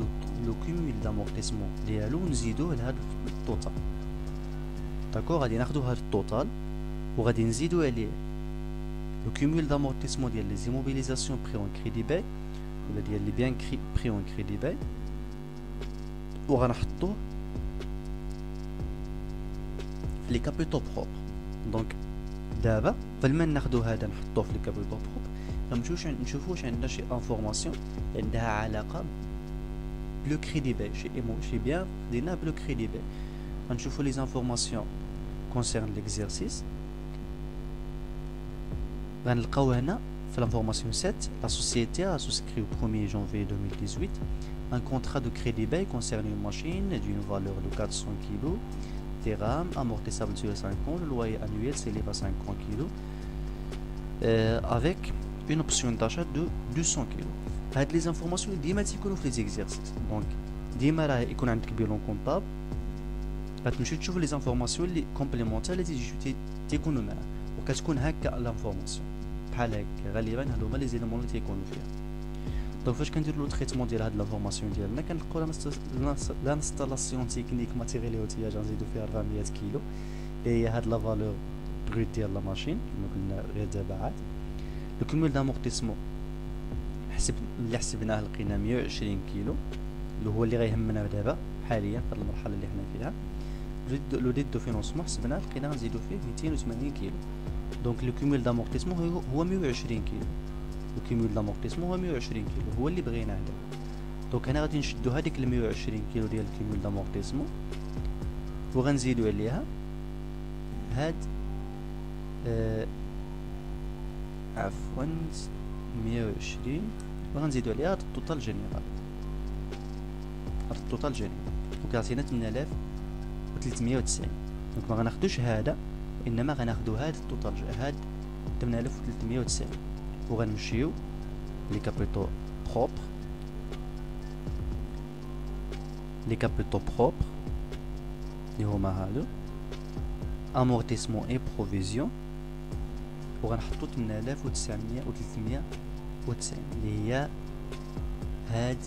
لو كومول دامورتيسمون ديالو ونزيدوه لهاد التوتال. داكوغ غادي ناخدو هاد التوتال وغادي نزيدو عليه لو كومول دامورتيسمون ديال لي زيموبيليزاسيون بري اون كريدي باي ولا ديال لي بيان بري اون كريدي باي، وغنحطوه في لي كابيتو بروب. دونك دابا قبل ما ناخدو هذا نحطوه في لي كابيتو بروب، غنمشيو نشوفو واش عندنا شي انفورماسيون عندها علاقه بلو كريدي باي، شي بيان خديناه بلو كريدي باي. غنشوفو لي انفورماسيون كونسيرن ليكزيرسيس، غنلقاو هنا في l'information 7 la société a souscrit au 1er janvier 2018 un contrat de crédit bail concernant une machine d'une valeur de 400 kg des rames amortissables sur 5 ans, le loyer annuel s'élève à 50 kg avec une option d'achat de 200 kg. هاد لي زانفورماسيون ديما تيكونوا في لي زيكزيرسيس، دونك ديما راه يكون عندك بيلون كونطاب غتمشي تشوف لي زانفورماسيون اللي كومبليمونتير اللي تيكونوا معاه، وكتكون هكا لانفورماسيون بحال هكا. غالبا هادو هما لي زيليمون اللي تيكونوا فيها. دونك فاش كنديروا لو تريتمون ديال هاد لانفورماسيون ديالنا كنلقاو لانستالاسيون تكنيك ماتيريال اوتياج غنزيدو فيها 400 كيلو، هي هاد لا فالور بروت ديال لا ماشين كما قلنا غير دابا عاد. لو كومول دامورتيسمون اللي حسبناه لقينا 120 كيلو اللي هو اللي غيهمنا دابا حاليا في المرحله اللي حنا فيها. لو ديت دو فينونسمون حسبناه لقينا غنزيدو فيه 280 كيلو، دونك لو كومول دامورتيسمون هو 120 كيلو. لو كومول دامورتيسمون هو 120 كيلو هو اللي بغيناه دابا. دونك هنا غادي نشدو هذيك ال 120 كيلو ديال الكومول دامورتيسمون وغنزيدو عليها هاد عفوا 120 وغنزيدو عليها هاد التوتال جينيرال. هاد التوتال جينيرال دونك عطينا 8390. دونك ما غناخدوش هذا وانما غناخدو هاد التوتال هاد 8390 وغنمشيو لي كابيتو بروبر. لي كابيتو بروبر اللي هما هادو امورتيسمون اي بروفيزيون وغنحطو 8990 اللي هي هاد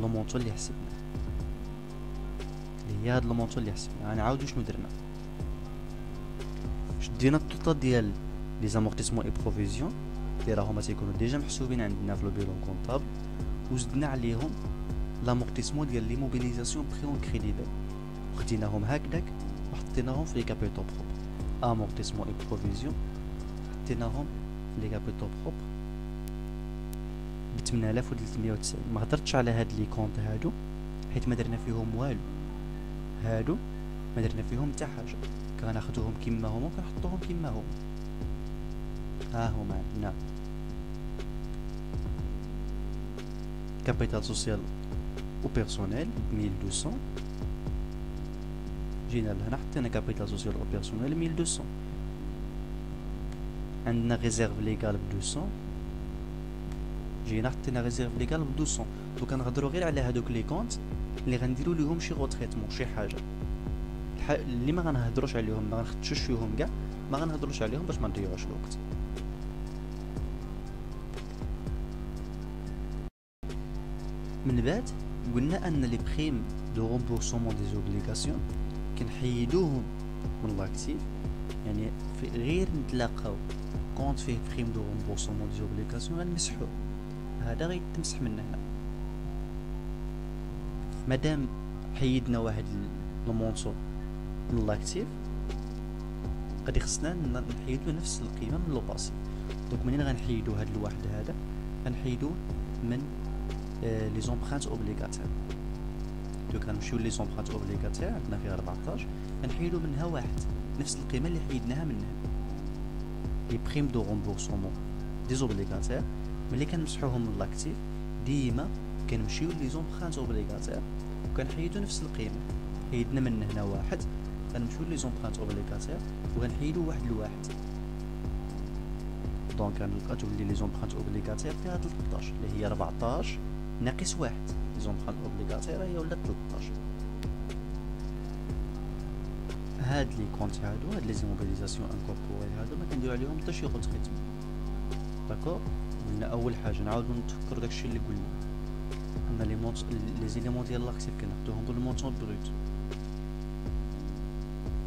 لو مونطون اللي حسبنا، اللي هي هاد لو مونطون اللي حسبنا. غنعاودو شنو درنا، شدينا التوتال ديال لي زامورتيسمون اي بروفيزيون اللي راهما تيكونوا ديجا محسوبين عندنا في لو بيلون كونطابل، وزدنا عليهم لامورتيسمون ديال لي موبيليزاسيون بري اون كريديبل، خديناهم هكذاك وحطيناهم في لي كابيتو بروب. امورتيسمون اي بروفيزيون حطيناهم في لي كابيتو بروب ب 8390. ما هضرتش على هاد لي كونط هادو حيت ما درنا فيهم والو، هادو ما درنا فيهم حتى حاجه، كناخذوهم كيما هما وكنحطوهم كيما هما. ها هما عندنا كابيتال سوسيال و بيرسونيل 1200، جينا لهنا حطينا كابيتال سوسيال و بيرسونيل 1200. عندنا ريزيرف ليغال ب 200، جينا حطينا ريزيرف ليغال ب 200. دونك كنهضروا غير على هادوك لي كونط اللي غنديروا ليهم شي غوتريتمون شي حاجه، اللي ما غنهضروش عليهم ما غنخدشوش فيهم كاع، ما غنهضروش عليهم باش ما نضيعوش الوقت. من بعد قلنا ان لي بريم دو رومبورسمون دي زوبليغاسيون كنحيدوهم من لاكتيف، يعني في غير نتلاقاو كونط فيه بريم دو رومبورسمون دي زوبليغاسيون غنمسحوه، هذا غيتمسح من هنا. مادام حيدنا واحد المونطو من لاكتيف غادي خصنا نحيدو نفس القيمه من لو باسيف. دونك منين غنحيدو هاد الواحد هذا غنحيدوه من لي زومبرانت اوبليغاتير. دونك غنمشيو لي زومبرانت اوبليغاتير عندنا فيها 14 غنحيدو منها واحد نفس القيمه اللي حيدناها منها. لي بريم دو رومبورسمون دي زوبليغاتير ملي كنمسحوهم من لاكتيف ديما كنمشيو لي زومبرانت اوبليغاتير وكنحيدو نفس القيمه، حيدنا من هنا واحد غنمشيو لي زومبرانت اوبليغاتير وغنحيدو واحد لواحد. دونك غنلقى تولي لي زومبرانت اوبليغاتير فيها 13 اللي هي 14 ناقص واحد، لي زومبرانت اوبليغاتير هي ولات 13. هاد لي كونط هادو هاد لي زيموبيليزاسيون انكوربوري هادو ما كنديرو عليهم حتى شي غوتريتمون. داكور، قلنا اول حاجه نعاودو نتفكرو داكشي اللي قلنا، ان لي زيليمون ديال لاكتيف كناخدوهم بالمونطون بروت،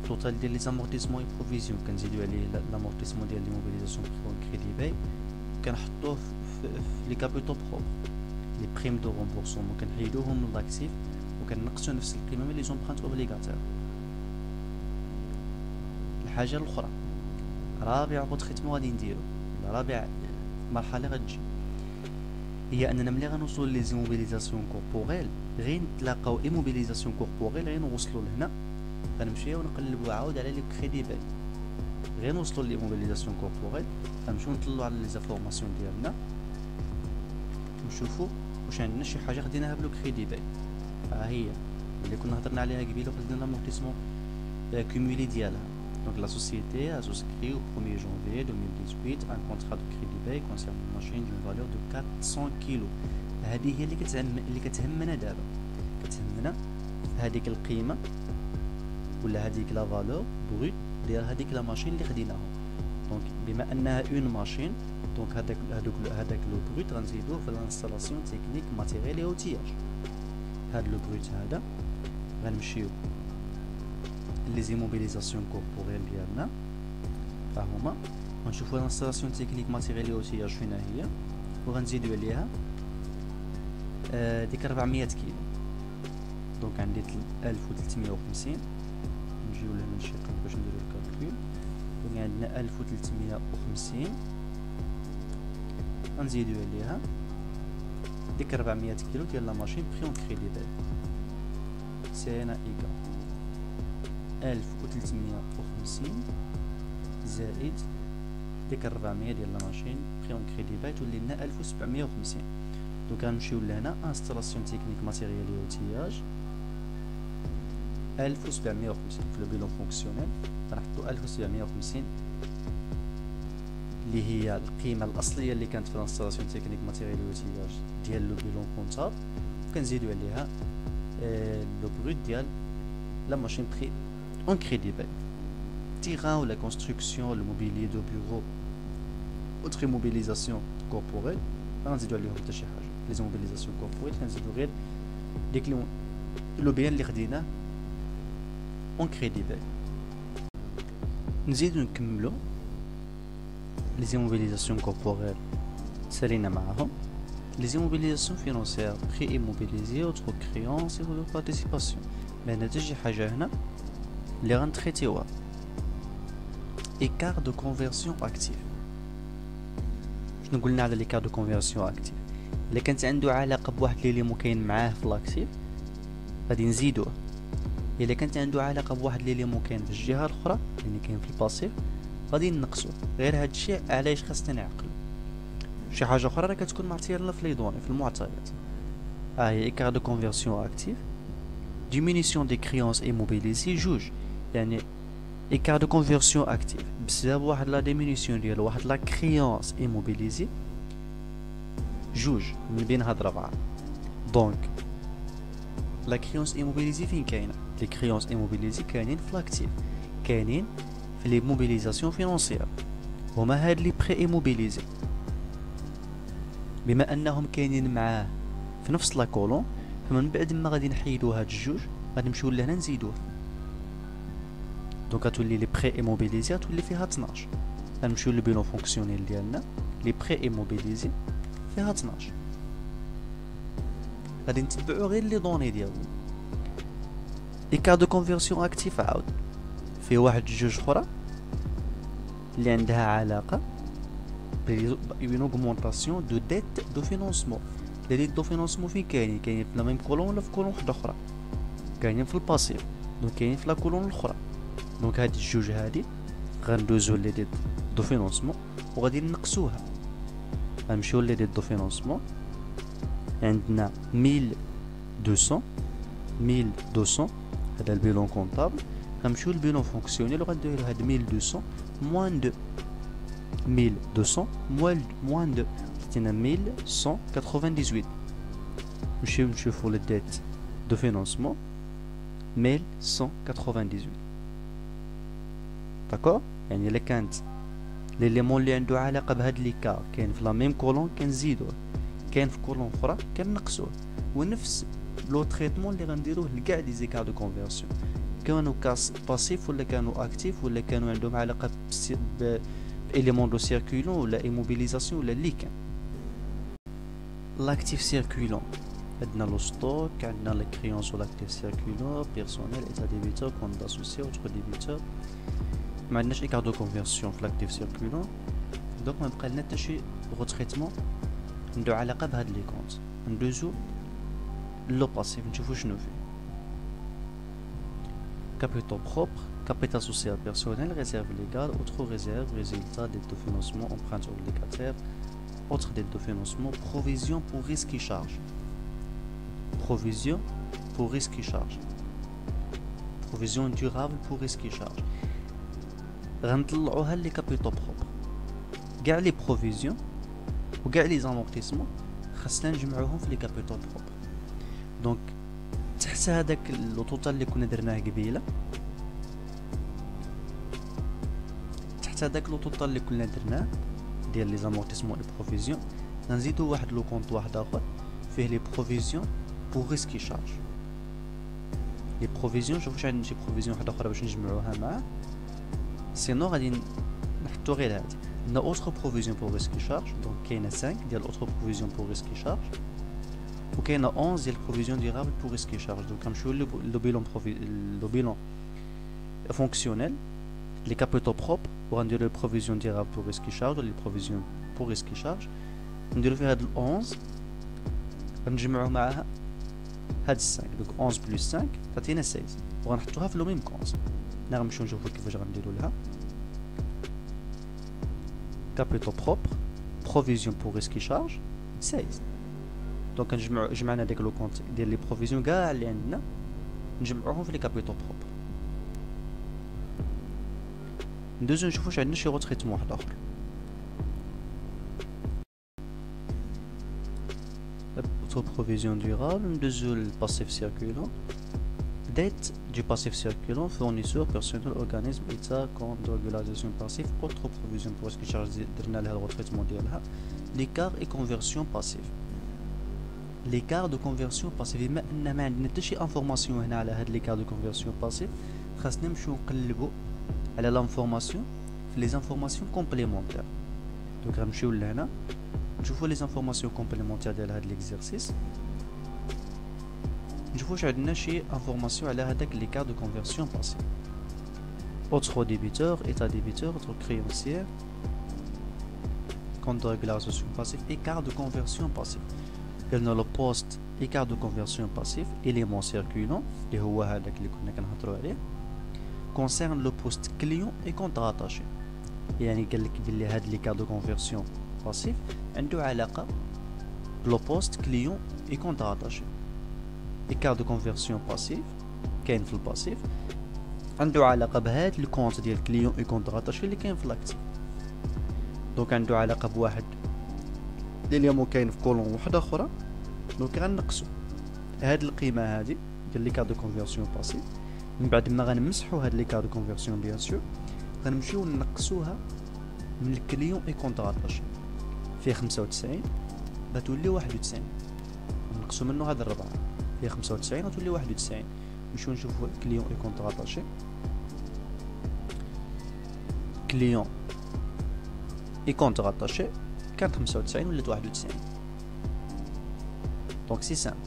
توتال ديال لي زامورتيسمون اي بروفيزيون كنزيدو عليه لامورتيسمون ديال لي موبيليزاسيون بري كريدي باي كنحطوه في لي كابيتو بروب. لي بريم دو رومبورسمون كنحيدوهم من لاكتيف وكنقصو نفس القيمه من لي زومبرانت اوبليغاتير. الحاجه الاخرى رابع غوتريتمون غادي نديرو، رابع مرحله غتجي، هي اننا ملي غنوصلو لي زيموبيليزاسيون كوربوريل غير نتلاقاو اي موبيليزاسيون كوربوريل غير نوصلو لهنا غنمشيو نقلبو عاود على لي كريدي باي، غير نوصلو لي موبيليزاسيون كوربوريل غنمشيو نطلعو على لي زانفورماسيون ديالنا نشوفو واش عندنا شي حاجه خديناها بلو كريدي باي. ها هي اللي كنا هضرنا عليها قبيله وخدينا لامورتيسمون كومولي ديالها. Donc la société a souscrit au 1er janvier 2018 un contrat de crédit bail concernant une machine d'une valeur de 400 kg. هذه هي اللي كتهمنا دابا، كتهمنا هذيك القيمه ولا هذيك لا فالور بروت ديال هذيك لا ماشين اللي خديناها. دونك بما انها اون ماشين دونك هذاك لو بروت غنزيدوه في الانستالاسيون تكنيك ماتيريال اوتياج. هذا لو بروت هذا غنمشيو لي زيموبيليزاسيون كوربوريل ديالنا ها هما، غنشوفو الانستالاسيون تكنيك ماتيريال اوتياج فين هي وغنزيدو عليها ديك 400 كيلو. دونك عندي 1350، نجيو لهنا نشيقو باش نديرو الكالكول. دونك عندنا 1350 غنزيدو عليها ديك 400 كيلو ديال لا ماشين بري اون كريدي باي سينا ايكال 1350 زائد ديك 400 ديال لا ماشين بري اون كريدي باي تولي لنا 1750. دونك غنمشيو لهنا انستالاسيون تكنيك ماتيريال اوتياج 1750 في لو بيلون فونكسيونيل غنحطو 1750 اللي هي القيمه الاصليه اللي كانت في الانستالاسيون تكنيك ماتيريال اوتياج ديال لو بيلون كونطاب، وكنزيدو عليها لو بروت ديال لا ماشين بري اون كريدي باي. تيغان ولا كونستركسيون الموبيلي دو بيرو اوتر موبيليزاسيون كوربوريل غنزيدو عليهم حتى شي حاجه. لي زوموبيليزاسيون كوربوريل كنزيدو غير ديك لو بيان اللي خديناه اون كريدي باي. نزيدو نكملو les immobilisations corporelles سالينا معاهم les immobilisations financières prix immobilisés autres créances et autres participations بان تجي حاجه هنا اللي غنتريتيوها écart de conversion actif. شنو قلنا على l'écart de conversion actif؟ الا كانت عنده علاقه بواحد اللي مكاين معاه في لاكتيف غادي نزيدوه، الا كانت عنده علاقه بواحد اللي مكاين في الجهه الاخرى اللي كاين في الباسيف غادي نقصوه. غير هذا الشيء علاش خاصنا نعقلو. شي حاجه اخرى راه كتكون معطيه لنا في لي دوني في المعطيات. هي écart de conversion actif diminution des créances immobilisées جوج، يعني écart de conversion actif بسبب واحد لا ديمينيسيون ديال واحد لا كريونس immobilisée جوج من بين هاد ربعه. دونك لا كريونس immobilisée فين كاينه؟ لي كريونس immobilisées كاينين في لاكتيف، كاينين في لي موبيليزاسيون فينانسيير، هما هاد لي بري immobilisés. بما انهم كاينين معاه في نفس لا كولون، فمن بعد ما غادي نحيدو هاد الجوج غادي نمشيو لهنا نزيدوه. دونك غتولي لي بري ايموبيليزي تولي فيها 12. غنمشيو للبيلون فونكسيونيل ديالنا لي بري ايموبيليزي فيها 12. غادي نتبعو غير لي دوني ديالو. écart de conversion actif عاود فيه واحد جوج اخرى اللي عندها علاقه بين اوغمونطاسيون دو ديت دو فينانسمون. لي ديت دو فينانسمون فين كاينين؟ كاينين في لا ميم كولون ولا في كولون واحده اخرى؟ كاينين في الباسيف، دونك كاينين في لا كولون الاخرى. دونك هاد الجوج هادي غندوزو لي ديت دو فينانسمون وغادي نقصوها. غنمشيو لي ديت دو فينانسمون عندنا 1200 هذا البيلون كونطابل. غنمشيو للبيلون فونكسيونيل وغنديرو هاد 1200 موان 1200 موان 2 عطينا 1198. نمشيو نشوفو لي ديت دو فينانسمون 1198. داكور، يعني الا كانت ليليمون اللي عنده علاقه بهاد ليكار كاين في لا ميم كولون كنزيدوه، كاين في كولون اخرى كنقصوه. ونفس لو تريتمون اللي غنديروه لكاع لي زيكار دو كونفيرسيون، كانوا كاس باسيف ولا كانوا اكتيف ولا كانوا عندهم علاقه بإليمون دو سيركولون ولا ايموبيليزاسيون ولا اللي كان. لاكتيف سيركولون عندنا لو ستوك، عندنا لي كريونس و لاكتيف سيركولون بيرسونيل ايتا ديبيتور كونت اسوسيي اوتر ديبيتور. ما عندناش écart de conversion في l'actif circulant، دونك ما بقى لنا حتى شي غوتريتمون عنده علاقه بهاد لي كونت. ندوزو لو باسيف نشوفو شنو فيه. كابيتال بروبر، كابيتال سوسيال بيرسونيل، ريزيرف ليغال، اوتر ريزيرف، ريزولتا ديت دو فينانسمون، امبرانت اوبليغاتير، اوتر ديت دو فينانسمون، بروفيزيون بور ريسك اي شارج. بروفيزيون بور ريسك اي شارج، بروفيزيون دورابل بور ريسك اي شارج. غنطلعوها لي كابيتال بروبر. كاع لي بروفيزيون وكاع لي زامورتيسمون خاصنا نجمعوهم في لي كابيتال بروبر. دونك تحت هذاك لو توتال اللي كنا درناه قبيله، تحت هذاك لو توتال اللي كنا درناه ديال لي زامورتيسمون لي بروفيزيون غنزيدو واحد لو كونط واحد اخر فيه لي بروفيزيون بور ريسك شارج. لي بروفيزيون شوفوا واش عندنا شي بروفيزيون واحده اخرى باش نجمعوها معاه، سينو غادي نحطو غير هادي. عندنا اوتر بروفيزيون بور ريسك شارج، دونك كاينه 5 ديال اوتر بروفيزيون بور ريسك شارج وكاينه 11 ديال بروفيزيون ديرابل بور ريسك شارج. دونك كنمشيو لو بيلون فونكسيونيل لي كابيتال بروب وغنديرو لي بروفيزيون ديرابل بور ريسك شارج ولا لي بروفيزيون بور ريسك شارج، نديرو فيها هاد 11 غنجمعو معاها هاد 5. دونك 11 بلس 5 تعطينا 16 وغنحطوها في لو ميم كونس. نا غنمشيو نشوفو كيفاش غنديرو لها. كابيتال بروبر، بروفيزيون بور ريسك شارج 16. دونك جمعنا ديك لو كونت ديال لي بروفيزيون كاع اللي عندنا نجمعوهم في لي كابيتال بروبر. ندوزو نشوفو واش عندنا شي غوتريتمون واحد اخر. اوتو بروفيزيون دورابل، ندوزو للباسيف سيركولون. dette du passif circulant, fournisseur, personnel, organisme, état, compte de régularisation passif, autre provision pour ce qui charge de retraitement ديالها. l'écart et conversion passive. l'écart de conversion passive بما ان ما عندنا حتى شي انفورماسيون هنا على هاد l'écart de conversion passive، خاصنا نمشيو نقلبوا على لانفورماسيون في لي انفورماسيون كومبليمونتير. دونك غنمشيو لهنا نشوفوا لي زانفورماسيون كومبليمونتير ديال هاد ليكزيرسيس. نشوفوا واش عندنا شي انفورماسيون على هذاك لي كار دو كونفيرسيون باسيف. autre débiteur, état débiteur, autre créancier, compte de régularisation passif, écart de conversion passif. Il y a le poste écart de conversion passif, élément circulant, اللي هو هذاك اللي كنا كنهضروا عليه. concerne le poste client et compte rattaché. يعني قال لك بلي هاد l'écart de conversion passif عنده علاقة le poste client et compte rattaché. écart de conversion passif كاين في الباسيف عنده علاقة بهاد الكونت ديال كليون اي كونت راتاشي اللي كاين في الاكتيف. دونك عنده علاقة بواحد اليوم كاين في كولون وحدة اخرى. دونك غنقصو هاد القيمة هادي ديال لي كار دو كونفيرسيون باسيف. من بعد ما غنمسحو هاد لي كار دو كونفيرسيون بيان سور غنمشيو نقصوها من الكليون اي كونت راتاشي فيه 95 غتولي 91. نقصو منو هاد الربعة فيه 95 غتولي 91. نمشيو نشوفو كليون اي كونت راتاشي. كليون اي كونت راتاشي كانت 95 ولات 91. دونك سي سامبل.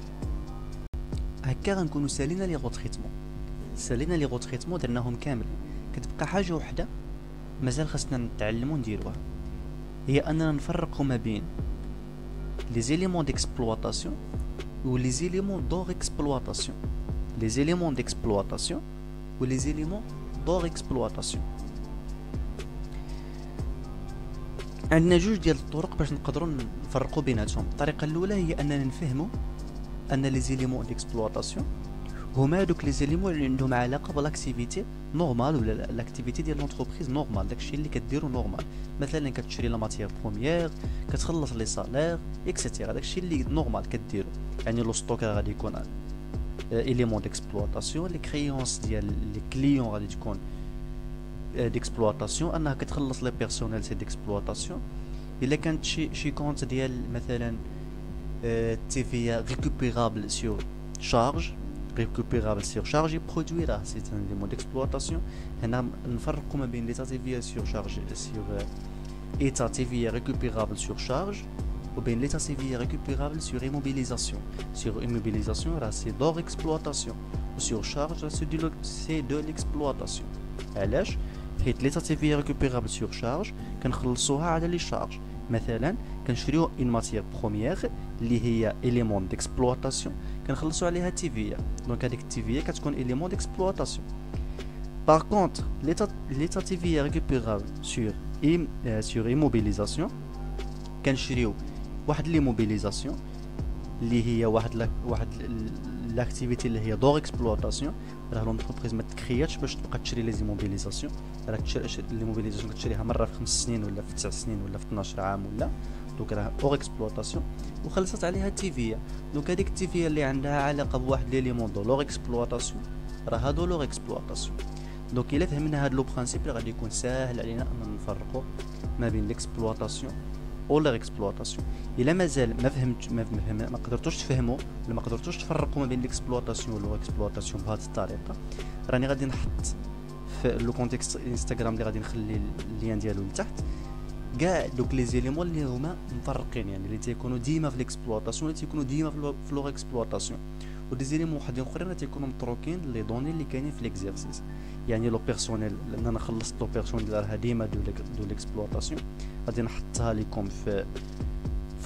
هكا غنكونو سالينا لي غوتريتمون. سالينا لي غوتريتمون درناهم كامل. كتبقى حاجه وحده مازال خاصنا نتعلمو نديروها، هي اننا نفرقو ما بين لي زيليمون ديكسبلواتاسيون و لي زيليمون دور اكسبلواتاسيون. les éléments d'exploitation ou les éléments d'hors exploitation. عندنا جوج ديال الطرق باش نقدروا نفرقوا بيناتهم. الطريقه الاولى هي اننا نفهموا ان لي زيليمون ديكسبلواتاسيون هما دوك لي زيليمون اللي عندهم علاقه بالاكتيفيتي نورمال ولا الاكتيفيتي ديال لونتربريز نورمال، داكشي اللي كديرو نورمال. مثلا كتشري لا ماتيير بروميير، كتخلص لي سالير اكسيتيرا، داكشي اللي نورمال كديرو. يعني لو ستوك غادي يكون élément d'exploitation. les créances ديال les clients غادي تكون d'exploitation، انها كتخلص لي بيرسونيل سي d'exploitation. الا كانت شي كونت ديال مثلا TVA récupérable sur charge، récupérable sur charge et produira c'est un élément d'exploitation. هنا نفرقوا ما بين l'état TVA sur charge sur état TVA récupérable sur charge ou bien l'état civil récupérable sur immobilisation. Sur immobilisation, là c'est d'hors exploitation. Sur charge, là c'est de l'exploitation. علاش؟ حيت l'état civil récupérable sur charge كنخلصوها على لي شارج. مثلا كنشريو une matière première اللي هي élément d'exploitation كنخلصو عليها TVA. دونك هذيك TVA كتكون élément d'exploitation. Par contre, l'état civil récupérable sur immobilisation كنشريو واحد لي موبيليزاسيون اللي هي واحد لاكتيفيتي اللي هي دور اكسبلواتاسيون. راه لونتربريز ما تكرياتش باش تبقى تشري لي موبيليزاسيون، راه لي موبيليزاسيون كتشريها مره في 5 سنين ولا في 9 سنين ولا في 12 عام ولا. دونك راه اور اكسبلواتاسيون وخلصت عليها تيفيا. دونك هذيك التيفيا اللي عندها علاقه بواحد ليليمون دو لور اكسبلواتاسيون راه هادو لور اكسبلواتاسيون. دونك الا فهمنا هاد لو برينسيپ غادي يكون ساهل علينا ان نفرقوا ما بين ليكسبلواتاسيون او لور اكسبلواتاسيون. الا مازال ما قدرتوش تفهموا ولا ما قدرتوش تفرقوا ما بين ليكسبلواتاسيون و لور اكسبلواتاسيون بهذه الطريقه، راني غادي نحط في لو كونتكست انستغرام اللي غادي نخلي اللين ديالو لتحت كاع دوك لي زيليمون اللي هما مفرقين، يعني اللي تيكونوا ديما في ليكسبلواتاسيون اللي تيكونوا ديما في لور اكسبلواتاسيون، و دي زيليمون وحدين اخرين تيكونوا متروكين لي دوني اللي كاينين في ليكزيرسيس. يعني لو بيرسونيل لان انا خلصت لو بيرسونيل راها ديما دو ليكسبلواتاسيون غادي نحطها لكم في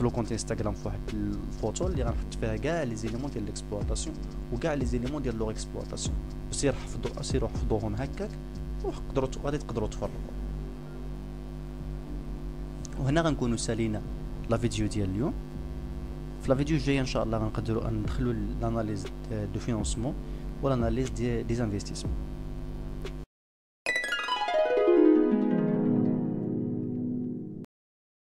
لو كونت انستغرام في واحد الفوتو اللي غنحط فيها كاع لي زيليمون ديال ليكسبلواتاسيون وكاع لي زيليمون ديال لور اكسبلواتاسيون. سيروا حفظوهم هكاك غادي تقدروا تفرقوا. وهنا غنكونوا سالينا لا فيديو ديال اليوم. في لا فيديو الجايه ان شاء الله غنقدروا ندخلوا لاناليز دو فينانسمون ولا اناليز دي انفستيسمون.